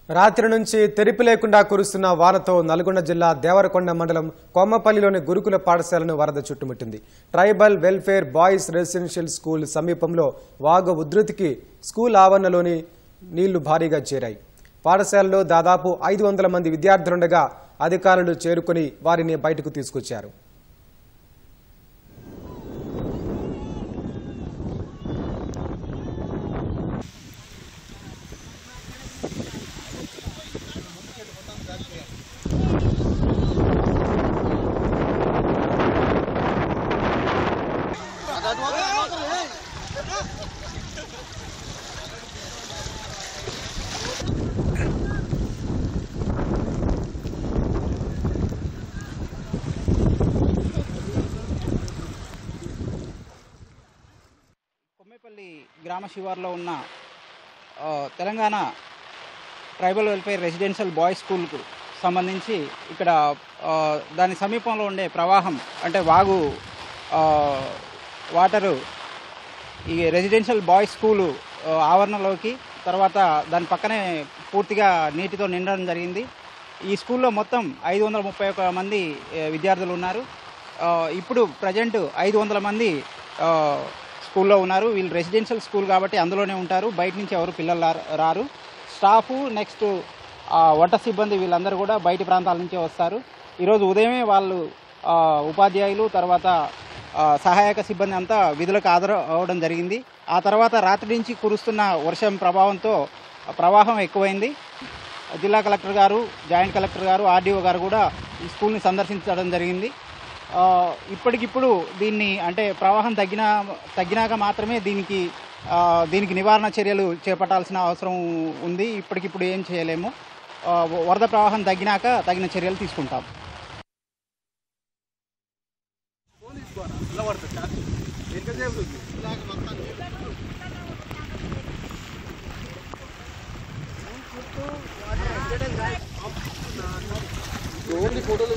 రాత్రి నుంచి తెరిపి లేకుండా కురుస్తున్న వానతో నల్గొండ జిల్లా దేవరకొండ మండలం కొమ్మపల్లిలోని గురుకుల పాఠశాలను వరద చుట్టుముట్టింది. Tribal welfare boys residential school సమీపంలో వాగు ఉధృతికి స్కూల్ ఆవరణలోని నీళ్లు భారీగా చేరాయి. పాఠశాలలో దాదాపు 500 మంది విద్యార్థులుండగా అధికారులు చేరుకుని వారిని బయటకు తీసుకొచ్చారు. కొమ్మపల్లి గ్రామ శివార్లో ఉన్న Telangana tribal welfare residential boys స్కూల్కు సంబంధించి ఇక్కడ దాని సమీపంలో ఉండే ప్రవాహం అంటే వాగు వాటరు ఈ రెసిడెన్షియల్ బాయ్స్ స్కూలు ఆవరణలోకి తర్వాత దాని పక్కనే పూర్తిగా నీటితో నిండడం జరిగింది. ఈ స్కూల్లో మొత్తం 531 మంది విద్యార్థులు ఉన్నారు. ఇప్పుడు ప్రజెంట్ 500 మంది స్కూల్లో ఉన్నారు. వీళ్ళు రెసిడెన్షియల్ స్కూల్ కాబట్టి అందులోనే ఉంటారు. బయట నుంచి ఎవరు పిల్లలు రారు. స్టాఫు నెక్స్ట్ వంట సిబ్బంది వీళ్ళందరూ కూడా బయటి ప్రాంతాల నుంచే వస్తారు. ఈరోజు ఉదయమే వాళ్ళు ఉపాధ్యాయులు తర్వాత సహాయక సిబ్బంది అంతా విధులకు హాజరు అవ్వడం జరిగింది. ఆ తర్వాత రాత్రి నుంచి కురుస్తున్న వర్షం ప్రభావంతో ప్రవాహం ఎక్కువైంది. జిల్లా కలెక్టర్ గారు, జాయింట్ కలెక్టర్ గారు, ఆర్డీఓ గారు కూడా ఈ స్కూల్ని సందర్శించడం జరిగింది. ఇప్పటికిప్పుడు దీన్ని అంటే ప్రవాహం తగ్గినాక మాత్రమే దీనికి నివారణ చర్యలు చేపట్టాల్సిన అవసరం ఉంది. ఇప్పటికిప్పుడు ఏం చేయలేము. వరద ప్రవాహం తగ్గినాక తగిన చర్యలు తీసుకుంటాం. ఫోటోలు